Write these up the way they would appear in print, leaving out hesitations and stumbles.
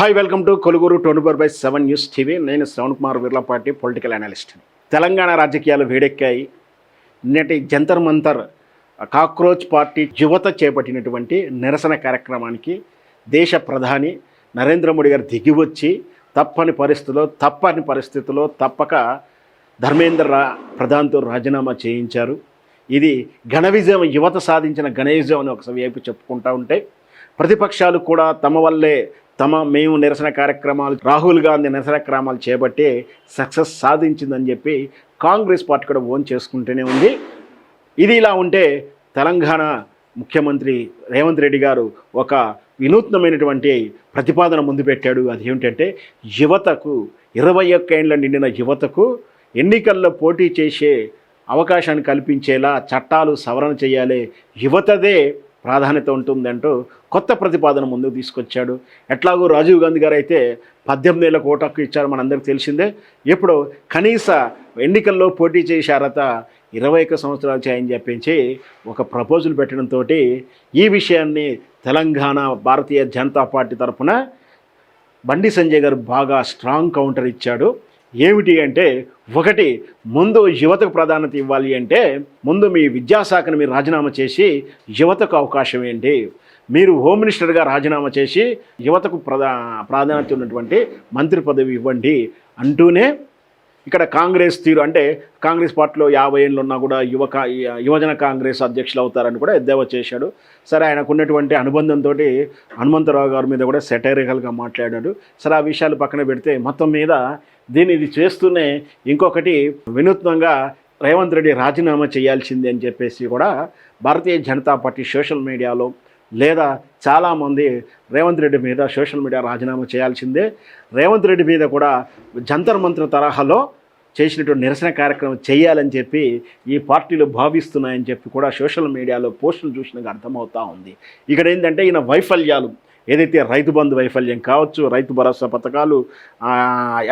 Hi, welcome to కొలుగురు 24/7 news TV. నేను Shravan Kumar Virlapati, political analyst. Telangana రాజకీయాలు వేడెక్కాయి. నిన్నటి జంతర్ మంతర్ కాక్రోచ్ పార్టీ యువత చేపట్టినటువంటి నిరసన కార్యక్రమానికి దేశ ప్రధాని నరేంద్ర మోడీ గారు దిగివచ్చి తప్పని పరిస్థితుల్లో తప్పక ధర్మేంద్ర ప్రధాన్తో రాజీనామా చేయించారు. ఇది ఘన విజయం, యువత సాధించిన ఘన విజయం అని ఒక వైపు చెప్పుకుంటూ ఉంటే, ప్రతిపక్షాలు కూడా మేము నిరసన కార్యక్రమాలు, రాహుల్ గాంధీ నిరసన కార్యక్రమాలు చేపట్టి సక్సెస్ సాధించిందని చెప్పి కాంగ్రెస్ పార్టీ కూడా ఓన్ చేసుకుంటూనే ఉంది. ఇది ఇలా ఉంటే తెలంగాణ ముఖ్యమంత్రి రేవంత్ రెడ్డి గారు ఒక వినూత్నమైనటువంటి ప్రతిపాదన ముందు పెట్టాడు. అది ఏమిటంటే, యువతకు 21 ఏళ్ళ నిండిన యువతకు ఎన్నికల్లో పోటీ చేసే అవకాశాన్ని కల్పించేలా చట్టాలు సవరణ చేయాలి, యువతదే ప్రాధాన్యత ఉంటుందంటూ కొత్త ప్రతిపాదన ముందుకు తీసుకొచ్చాడు. ఎట్లాగో రాజీవ్ గాంధీ గారు అయితే 18 ఏళ్ళ కోటకు ఇచ్చారు, మనందరికీ తెలిసిందే. ఇప్పుడు కనీస ఎన్నికల్లో పోటీ చేసే అర్హత 21 సంవత్సరాలు చేయని చెప్పించి ఒక ప్రపోజల్ పెట్టడంతో ఈ విషయాన్ని తెలంగాణ భారతీయ జనతా పార్టీ తరఫున బండి సంజయ్ గారు బాగా స్ట్రాంగ్ కౌంటర్ ఇచ్చాడు. ఏమిటి అంటే, ఒకటి, ముందు యువతకు ప్రాధాన్యత ఇవ్వాలి అంటే ముందు మీ విద్యాశాఖను మీరు రాజీనామా చేసి యువతకు అవకాశం ఏంటి, మీరు హోమ్ మినిస్టర్గా రాజీనామా చేసి యువతకు ప్రాధాన్యత ఉన్నటువంటి మంత్రి పదవి ఇవ్వండి అంటూనే, ఇక్కడ కాంగ్రెస్ తీరు అంటే కాంగ్రెస్ పార్టీలో 50 ఏళ్ళు ఉన్నా కూడా యువజన కాంగ్రెస్ అధ్యక్షులు అవుతారని కూడా ఎద్దేవా చేశాడు. సరే, ఆయనకు ఉన్నటువంటి అనుబంధంతో హనుమంతరావు గారి మీద కూడా సెటైరికల్గా మాట్లాడాడు. సరే, ఆ విషయాలు పక్కన పెడితే మొత్తం మీద ఇది చేస్తూనే ఇంకొకటి వినూత్నంగా రేవంత్ రెడ్డి రాజీనామా చేయాల్సిందే అని చెప్పేసి కూడా భారతీయ జనతా పార్టీ సోషల్ మీడియాలో లేదా చాలామంది రేవంత్ రెడ్డి మీద సోషల్ మీడియా రాజీనామా చేయాల్సిందే, రేవంత్ రెడ్డి మీద కూడా జంతర్ మంత్ర తరహాలో చేసినటువంటి నిరసన కార్యక్రమం చేయాలని చెప్పి ఈ పార్టీలు భావిస్తున్నాయని చెప్పి కూడా సోషల్ మీడియాలో పోస్టులు చూసినాక అర్థమవుతూ ఉంది. ఇక్కడ ఏంటంటే, ఈయన వైఫల్యాలు ఏదైతే రైతు బంధు వైఫల్యం కావచ్చు, రైతు భరోసా పథకాలు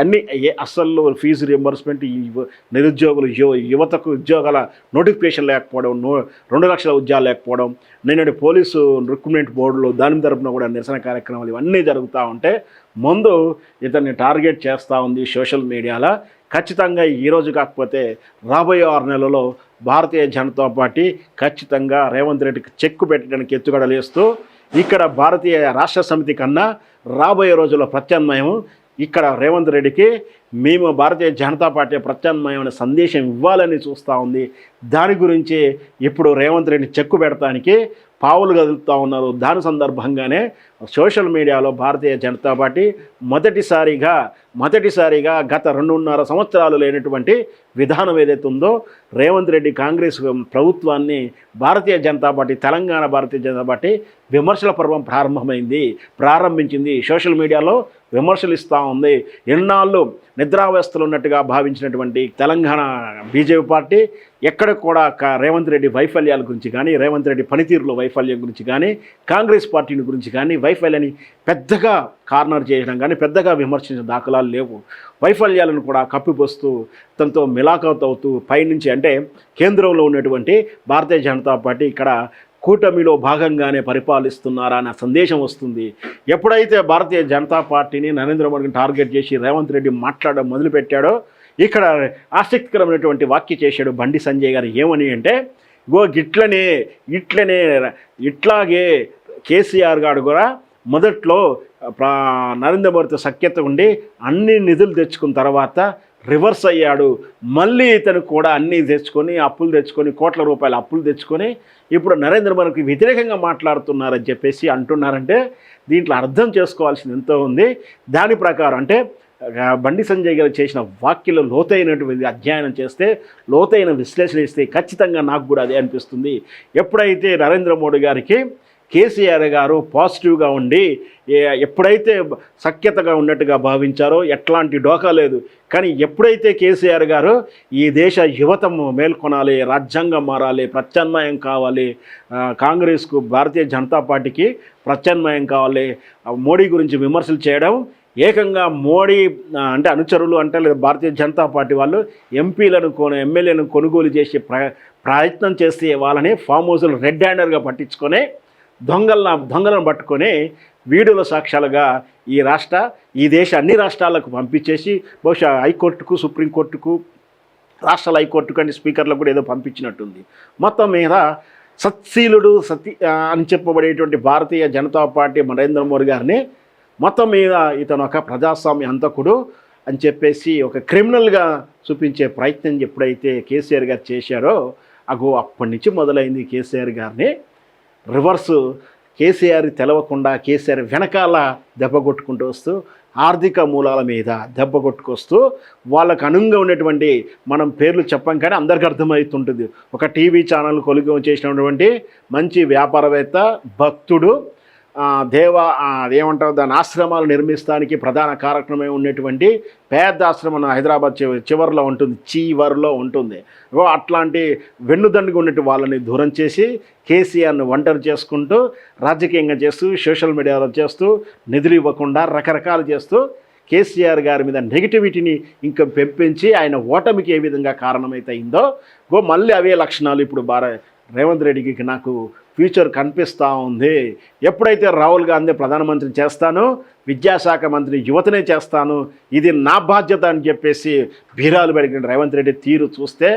అన్నీ అసలు ఫీజు రియంబర్స్మెంట్, నిరుద్యోగులు యువతకు ఉద్యోగాల నోటిఫికేషన్ లేకపోవడం, 2 లక్షల ఉద్యోగాలు లేకపోవడం, నిన్నటి పోలీసు రిక్రూట్మెంట్ బోర్డులో దాని తరపున కూడా నిరసన కార్యక్రమాలు ఇవన్నీ జరుగుతూ ఉంటే ముందు ఇతన్ని టార్గెట్ చేస్తూ ఉంది సోషల్ మీడియాలో. ఖచ్చితంగా ఈరోజు కాకపోతే రాబోయే 6 నెలల్లో భారతీయ జనతా పార్టీ ఖచ్చితంగా రేవంత్ రెడ్డికి చెక్కు పెట్టడానికి ఎత్తుగడలేస్తూ ఇక్కడ భారతీయ రాష్ట్ర సమితి కన్నా రాబోయే రోజుల్లో ప్రత్యామ్నాయం ఇక్కడ రేవంత్ రెడ్డికి మేము భారతీయ జనతా పార్టీ ప్రత్యామ్నాయమైన సందేశం ఇవ్వాలని చూస్తూ ఉంది. దాని గురించి ఇప్పుడు రేవంత్ రెడ్డిని చెక్కు పెడతానికి పావులు కదులుతూ ఉన్నారు. దాని సందర్భంగానే సోషల్ మీడియాలో భారతీయ జనతా పార్టీ మొదటిసారిగా గత 2.5 సంవత్సరాలు లేనటువంటి విధానం ఏదైతే ఉందో, రేవంత్ రెడ్డి కాంగ్రెస్ ప్రభుత్వాన్ని తెలంగాణ భారతీయ జనతా పార్టీ విమర్శల పర్వం ప్రారంభించింది. సోషల్ మీడియాలో విమర్శలు ఇస్తూ ఉంది. ఎన్నాళ్ళు నిద్రావస్థలు ఉన్నట్టుగా భావించినటువంటి తెలంగాణ బీజేపీ పార్టీ ఎక్కడ కూడా రేవంత్ రెడ్డి వైఫల్యాల గురించి కానీ, రేవంత్ రెడ్డి పనితీరులో వైఫల్యం గురించి కానీ, కాంగ్రెస్ పార్టీని గురించి కానీ, వైఫల్యాన్ని పెద్దగా కార్నర్ చేయడం కానీ, పెద్దగా విమర్శించిన దాఖలాలు లేవు. వైఫల్యాలను కూడా కప్పిపోస్తూ తనతో మిలాఖత్ అవుతూ పైనుంచి అంటే కేంద్రంలో ఉన్నటువంటి భారతీయ జనతా పార్టీ ఇక్కడ కూటమిలో భాగంగానే పరిపాలిస్తున్నారా అన్న సందేశం వస్తుంది. ఎప్పుడైతే భారతీయ జనతా పార్టీని నరేంద్ర మోడీని టార్గెట్ చేసి రేవంత్ రెడ్డి మాట్లాడడం మొదలుపెట్టాడో, ఇక్కడ ఆసక్తికరమైనటువంటి వ్యాఖ్య చేశాడు బండి సంజయ్ గారు. ఏమని అంటే, ఇట్లాగే కేసీఆర్ గారు కూడా మొదట్లో నరేంద్ర మోడీతో సఖ్యత ఉండి అన్ని నిధులు తెచ్చుకున్న తర్వాత రివర్స్ అయ్యాడు. మళ్ళీ ఇతను కూడా అన్నీ అప్పులు తెచ్చుకొని కోట్ల రూపాయల అప్పులు తెచ్చుకొని ఇప్పుడు నరేంద్ర మోడీకి వ్యతిరేకంగా మాట్లాడుతున్నారని చెప్పేసి అంటున్నారంటే దీంట్లో అర్థం చేసుకోవాల్సింది ఎంతో ఉంది. దాని ప్రకారం అంటే బండి సంజయ్ గారు చేసిన వ్యాఖ్యలు లోతైనటువంటి అధ్యయనం చేస్తే, లోతైన విశ్లేషణ ఇస్తే ఖచ్చితంగా నాకు కూడా అదే అనిపిస్తుంది. ఎప్పుడైతే నరేంద్ర మోడీ గారికి కేసీఆర్ గారు పాజిటివ్గా ఉండి ఎప్పుడైతే సఖ్యతగా ఉన్నట్టుగా భావించారో ఎట్లాంటి డోకా లేదు. కానీ ఎప్పుడైతే కేసీఆర్ గారు ఈ దేశ యువత మేల్కొనాలి, రాజ్యాంగం మారాలి, ప్రత్యామ్నాయం కావాలి, కాంగ్రెస్కు భారతీయ జనతా పార్టీకి ప్రత్యామ్నాయం కావాలి, మోడీ గురించి విమర్శలు చేయడం, ఏకంగా మోడీ అంటే అనుచరులు అంటే లేదా భారతీయ జనతా పార్టీ వాళ్ళు ఎమ్మెల్యేలను కొనుగోలు చేసే ప్రయత్నం చేస్తే వాళ్ళని ఫామ్ హౌస్లు రెడ్ హ్యాండర్గా పట్టించుకొని దొంగలను పట్టుకొని వీడియోల సాక్ష్యాలుగా ఈ దేశ అన్ని రాష్ట్రాలకు పంపించేసి బహుశా హైకోర్టుకు, సుప్రీంకోర్టుకు, రాష్ట్రాల హైకోర్టు కంటే స్పీకర్లకు కూడా ఏదో పంపించినట్టుంది. మొత్తం మీద సత్శీలుడు అని చెప్పబడేటువంటి భారతీయ జనతా పార్టీ నరేంద్ర మోడీ గారిని మొత్తం మీద ఇతను ఒక ప్రజాస్వామ్య హంతకుడు అని చెప్పేసి ఒక క్రిమినల్గా చూపించే ప్రయత్నం ఎప్పుడైతే కేసీఆర్ గారు చేశారో అప్పటి నుంచి మొదలైంది కేసీఆర్ గారిని రివర్సు. కేసీఆర్ తెలవకుండా కేసీఆర్ వెనకాల దెబ్బ కొట్టుకుంటూ వస్తూ ఆర్థిక మూలాల మీద దెబ్బ కొట్టుకొస్తూ వాళ్ళకు అనుగుణంగా ఉన్నటువంటి మనం పేర్లు చెప్పం కానీ అందరికీ అర్థమవుతుంటుంది. ఒక టీవీ ఛానల్ కొలుగు చేసినటువంటి మంచి వ్యాపారవేత్త, భక్తుడు, ఏమంటారు దాని ఆశ్రమాలు నిర్మిస్తానికి ప్రధాన కారణమై ఉన్నటువంటి పెద్ద ఆశ్రమం హైదరాబాద్ చివరిలో ఉంటుంది. అట్లాంటి వెన్నుదండుగా ఉన్నట్టు వాళ్ళని దూరం చేసి కేసీఆర్ను ఒంటరి చేసుకుంటూ రాజకీయంగా చేస్తూ సోషల్ మీడియాలో చేస్తూ నిధులు ఇవ్వకుండా రకరకాలు చేస్తూ కేసీఆర్ గారి మీద నెగిటివిటీని ఇంకా పెంపించి ఆయన ఓటమికి ఏ విధంగా కారణమైందో మళ్ళీ అవే లక్షణాలు ఇప్పుడు రేవంత్ రెడ్డికి నాకు ఫ్యూచర్ కనిపిస్తూ ఉంది. ఎప్పుడైతే రాహుల్ గాంధీ ప్రధానమంత్రిని చేస్తానో, విద్యాశాఖ మంత్రి యువతనే చేస్తాను, ఇది నా బాధ్యత అని చెప్పేసి బీరాలు పెరిగిన రేవంత్ రెడ్డి తీరు చూస్తే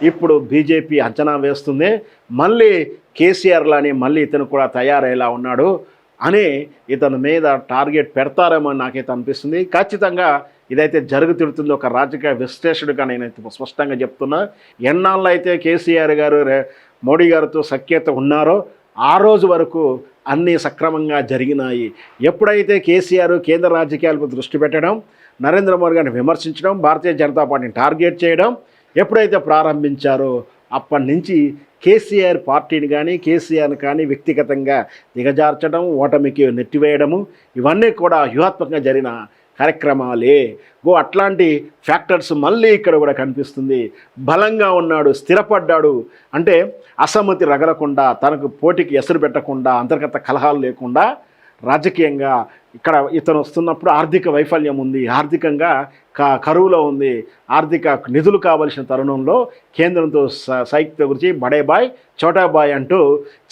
ఇప్పుడు బీజేపీ అంచనా వేస్తుంది. మళ్ళీ కేసీఆర్ లాని మళ్ళీ ఇతను కూడా తయారయ్యేలా ఉన్నాడు అని ఇతని మీద టార్గెట్ పెడతారేమో నాకైతే అనిపిస్తుంది. ఖచ్చితంగా ఇదైతే జరుగుతుందో ఒక రాజకీయ విశ్లేషకుడిగా నేనైతే స్పష్టంగా చెప్తున్నా. ఎన్నాళ్ళు అయితే కేసీఆర్ గారు మోడీ గారితో సఖ్యత ఉన్నారో ఆ రోజు వరకు అన్నీ సక్రమంగా జరిగినాయి. ఎప్పుడైతే కేసీఆర్ కేంద్ర రాజకీయాలకు దృష్టి పెట్టడం, నరేంద్ర మోడీ గారిని విమర్శించడం, భారతీయ జనతా పార్టీని టార్గెట్ చేయడం ఎప్పుడైతే ప్రారంభించారో అప్పటి నుంచి కేసీఆర్ పార్టీని కానీ కేసీఆర్ని కానీ వ్యక్తిగతంగా దిగజార్చడం, ఓటమికి నెట్టివేయడము ఇవన్నీ కూడా వ్యూహాత్మకంగా జరిగిన కార్యక్రమాలే. అట్లాంటి ఫ్యాక్టర్స్ మళ్ళీ ఇక్కడ కూడా కనిపిస్తుంది. బలంగా ఉన్నాడు, స్థిరపడ్డాడు, అంటే అసమ్మతి రగలకుండా, తనకు పోటీకి ఎసరు పెట్టకుండా, అంతర్గత కలహాలు లేకుండా రాజకీయంగా ఇక్కడ ఇతను వస్తున్నప్పుడు ఆర్థిక వైఫల్యం ఉంది, ఆర్థికంగా కరువులో ఉంది, ఆర్థిక నిధులు కావలసిన తరుణంలో కేంద్రంతో సైక్యత గురించి బడే బాయ్ చోటా బాయ్ అంటూ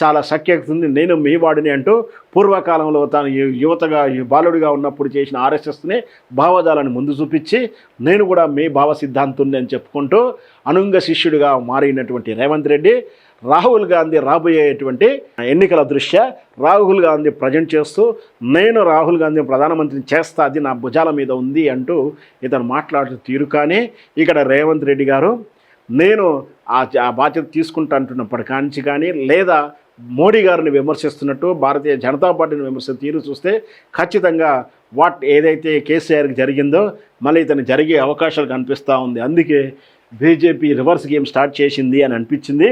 చాలా సఖ్యతుంది. నేను మీ వాడిని అంటూ పూర్వకాలంలో తాను యువతగా బాలుడిగా ఉన్నప్పుడు చేసిన ఆర్ఎస్ఎస్ని భావజాలను ముందు చూపించి నేను కూడా మీ భావ సిద్ధాంతుని అని చెప్పుకుంటూ అనుంగ శిష్యుడిగా మారినటువంటి రేవంత్ రెడ్డి రాహుల్ గాంధీ రాబోయేటువంటి ఎన్నికల దృష్ట్యా రాహుల్ గాంధీ ప్రజెంట్ చేస్తూ నేను రాహుల్ గాంధీ ప్రధానమంత్రిని చేస్తా, అది నా భుజాల మీద ఉంది అంటూ ఇతను మాట్లాడుతూ తీరు. కానీ ఇక్కడ రేవంత్ రెడ్డి గారు నేను ఆ బాధ్యత తీసుకుంటా అంటున్నప్పటికాంచి కానీ లేదా మోడీ గారిని విమర్శిస్తున్నట్టు భారతీయ జనతా పార్టీని విమర్శిస్తున్న తీరు చూస్తే ఖచ్చితంగా ఏదైతే కేసీఆర్కి జరిగిందో మళ్ళీ ఇతను జరిగే అవకాశాలు కనిపిస్తూ ఉంది. అందుకే బీజేపీ రివర్స్ గేమ్ స్టార్ట్ చేసింది అని అనిపించింది.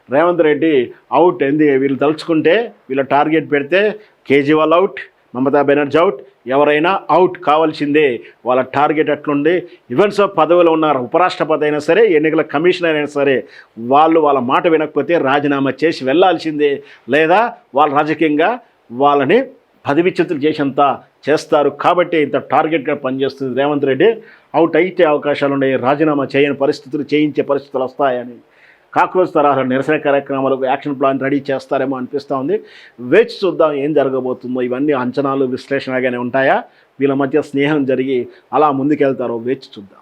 రేవంత్ రెడ్డి అవుట్ వీళ్ళు తలుచుకుంటే వీళ్ళ టార్గెట్ పెడితే కేజ్రీవాల్ అవుట్, మమతా బెనర్జీ అవుట్, ఎవరైనా అవుట్ కావాల్సిందే. వాళ్ళ టార్గెట్ అట్లుండి ఈవెంట్స్ ఆఫ్ పదవిలో ఉన్న ఉపరాష్ట్రపతి అయినా సరే, ఎన్నికల కమిషనర్ అయినా సరే వాళ్ళ మాట వినకపోతే రాజీనామా చేసి వెళ్ళాల్సిందే, లేదా వాళ్ళు రాజకీయంగా వాళ్ళని పదవిచ్యుతులు చేసేంత చేస్తారు. కాబట్టి ఇంత టార్గెట్గా పనిచేస్తుంది రేవంత్ రెడ్డి. అవుట్ అయితే అవకాశాలు ఉన్నాయి, రాజీనామా చేయని పరిస్థితులు, చేయించే పరిస్థితులు వస్తాయని కాక్రోచ్ తరహా నిరసన కార్యక్రమాలకు యాక్షన్ ప్లాన్ రెడీ చేస్తారేమో అనిపిస్తూ ఉంది. వేచి చూద్దాం ఏం జరగబోతుందో. ఇవన్నీ అంచనాలు విశ్లేషణగానే ఉంటాయా, వీళ్ళ మధ్య స్నేహం జరిగి అలా ముందుకెళ్తారో వేచి చూద్దాం.